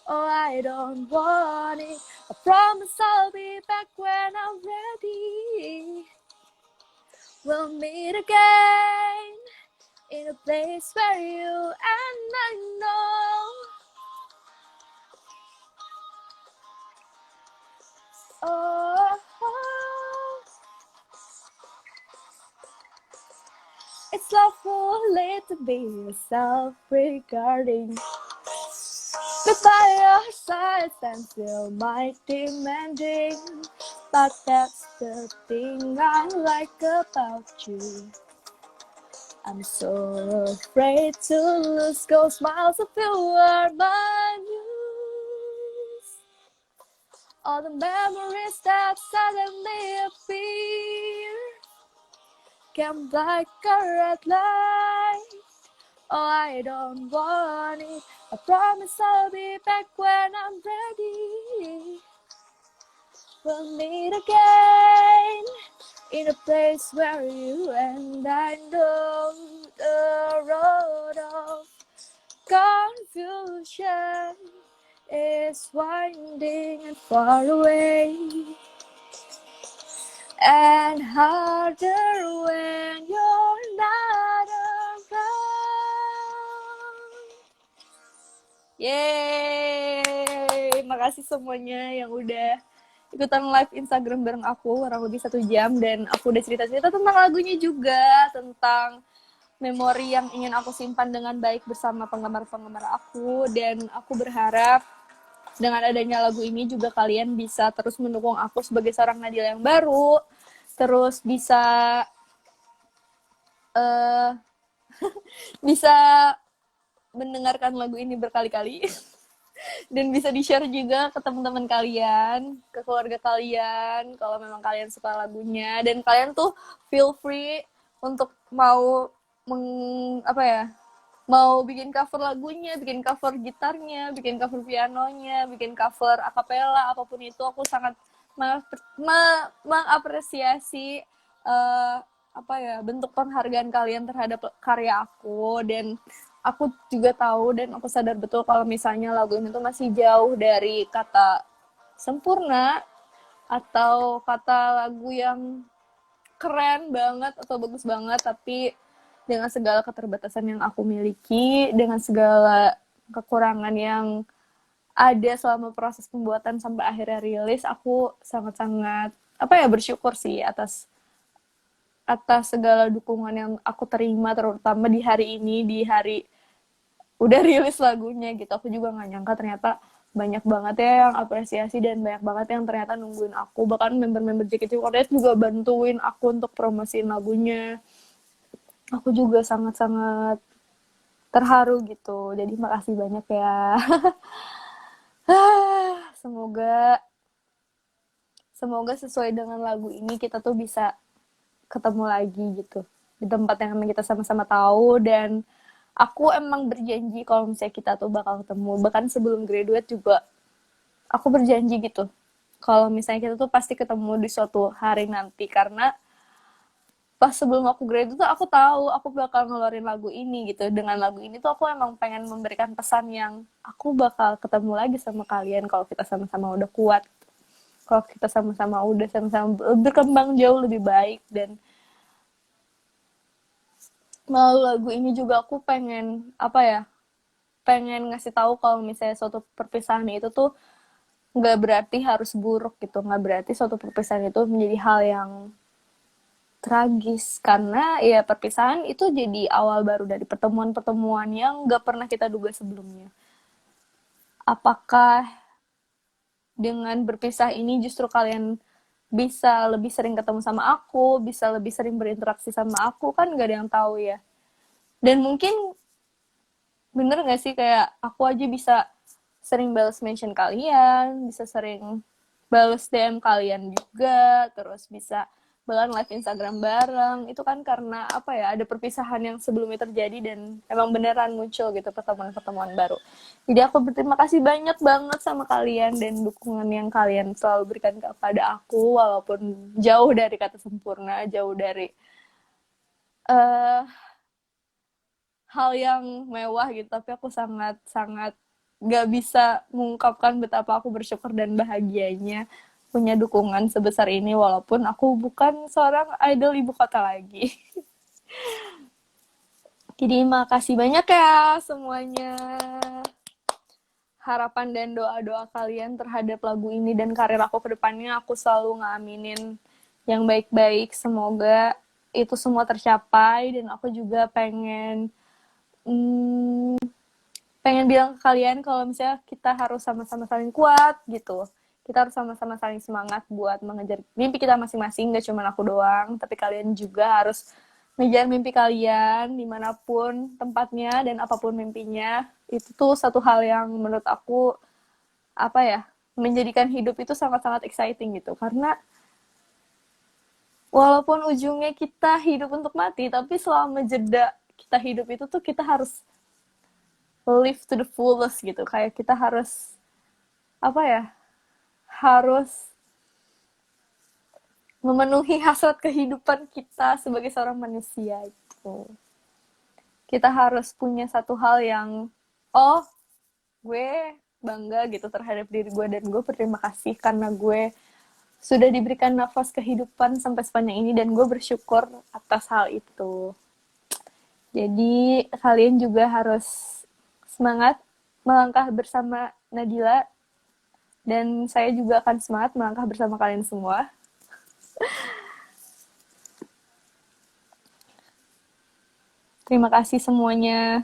Oh, I don't want it. I promise I'll be back when I'm ready. We'll meet again in a place where you and I know. Oh, it's lovely to be yourself regarding. But by your side stands still my demanding. But that's the thing I like about you. I'm so afraid to lose those smiles if you are my muse. All the memories that suddenly appear come like a red light. Oh, I don't want it. I promise I'll be back when I'm ready. We'll meet again in a place where you and I know the road of confusion is winding and far away and harder when you're not around. Yeay, makasih semuanya yang udah ikutan live Instagram bareng aku kurang lebih 1 jam, dan aku udah cerita-cerita tentang lagunya juga, tentang memori yang ingin aku simpan dengan baik bersama penggemar-penggemar aku, dan aku berharap dengan adanya lagu ini juga kalian bisa terus mendukung aku sebagai seorang Nadila yang baru, terus bisa bisa mendengarkan lagu ini berkali-kali. Dan bisa di-share juga ke teman-teman kalian, ke keluarga kalian, kalau memang kalian suka lagunya. Dan kalian tuh feel free untuk mau mau bikin cover lagunya, bikin cover gitarnya, bikin cover pianonya, bikin cover akapela, apapun itu. Aku sangat mengapresiasi bentuk penghargaan kalian terhadap karya aku, dan aku juga tahu dan aku sadar betul kalau misalnya lagu ini tuh masih jauh dari kata sempurna atau kata lagu yang keren banget atau bagus banget, tapi dengan segala keterbatasan yang aku miliki, dengan segala kekurangan yang ada selama proses pembuatan sampai akhirnya rilis, aku sangat-sangat bersyukur sih atas segala dukungan yang aku terima, terutama di hari ini, di hari udah rilis lagunya gitu. Aku juga nggak nyangka ternyata banyak banget ya yang apresiasi dan banyak banget yang ternyata nungguin aku. Bahkan member-member JKT48 juga bantuin aku untuk promosiin lagunya. Aku juga sangat-sangat terharu gitu. Jadi makasih banyak ya. Semoga sesuai dengan lagu ini kita tuh bisa ketemu lagi gitu di tempat yang emang kita sama-sama tahu, dan aku emang berjanji kalau misalnya kita tuh bakal ketemu. Bahkan sebelum graduate juga aku berjanji gitu kalau misalnya kita tuh pasti ketemu di suatu hari nanti, karena pas sebelum aku graduate tuh aku tahu aku bakal ngeluarin lagu ini gitu. Dengan lagu ini tuh aku emang pengen memberikan pesan yang aku bakal ketemu lagi sama kalian kalau kita sama-sama udah kuat, kalau kita sama-sama udah sama-sama berkembang jauh lebih baik. Dan melalui lagu ini juga aku pengen pengen ngasih tahu kalau misalnya suatu perpisahan itu tuh nggak berarti harus buruk gitu, nggak berarti suatu perpisahan itu menjadi hal yang tragis, karena ya perpisahan itu jadi awal baru dari pertemuan-pertemuan yang nggak pernah kita duga sebelumnya. Apakah dengan berpisah ini justru kalian bisa lebih sering ketemu sama aku, bisa lebih sering berinteraksi sama aku, kan gak ada yang tahu ya. Dan mungkin bener gak sih kayak aku aja bisa sering balas mention kalian, bisa sering balas DM kalian juga, terus bisa bahkan live Instagram bareng. Itu kan karena ada perpisahan yang sebelumnya terjadi dan emang beneran muncul gitu pertemuan-pertemuan baru. Jadi aku berterima kasih banyak banget sama kalian dan dukungan yang kalian selalu berikan kepada aku, walaupun jauh dari kata sempurna, jauh dari hal yang mewah gitu, tapi aku sangat-sangat gak bisa mengungkapkan betapa aku bersyukur dan bahagianya punya dukungan sebesar ini, walaupun aku bukan seorang idol ibu kota lagi. Jadi makasih banyak ya semuanya. Harapan dan doa-doa kalian terhadap lagu ini dan karir aku ke depannya, aku selalu ngaminin yang baik-baik. Semoga itu semua tercapai, dan aku juga pengen bilang ke kalian kalau misalnya kita harus sama-sama saling kuat gitu. Kita harus sama-sama saling semangat buat mengejar mimpi kita masing-masing, gak cuma aku doang, tapi kalian juga harus ngejar mimpi kalian dimanapun tempatnya dan apapun mimpinya. Itu tuh satu hal yang menurut aku menjadikan hidup itu sangat-sangat exciting gitu, karena walaupun ujungnya kita hidup untuk mati, tapi selama jeda kita hidup itu tuh kita harus live to the fullest gitu. Kayak kita harus harus memenuhi hasrat kehidupan kita sebagai seorang manusia itu. Kita harus punya satu hal yang gue bangga gitu terhadap diri gue, dan gue berterima kasih karena gue sudah diberikan nafas kehidupan sampai sepanjang ini, dan gue bersyukur atas hal itu. Jadi kalian juga harus semangat melangkah bersama Nadila, dan saya juga akan semangat melangkah bersama kalian semua. Terima kasih semuanya.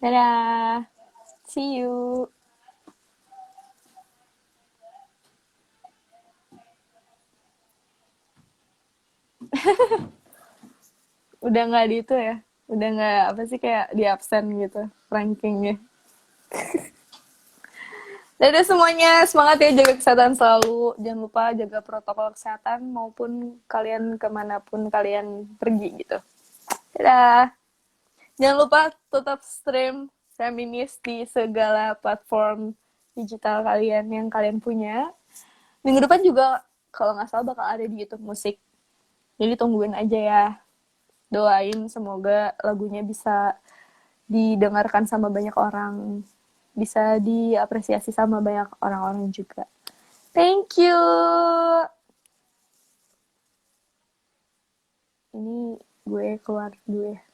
Dadah. See you. Udah nggak di itu ya, udah nggak kayak di absen gitu rankingnya. Dadah semuanya, semangat ya, jaga kesehatan selalu, jangan lupa jaga protokol kesehatan maupun kalian kemanapun kalian pergi gitu. Dadah, jangan lupa tetap stream Reminisce di segala platform digital kalian yang kalian punya. Minggu depan juga kalau nggak salah bakal ada di YouTube Musik. Jadi tungguin aja ya. Doain semoga lagunya bisa didengarkan sama banyak orang. Bisa diapresiasi sama banyak orang-orang juga. Thank you. Ini gue keluar dulu ya.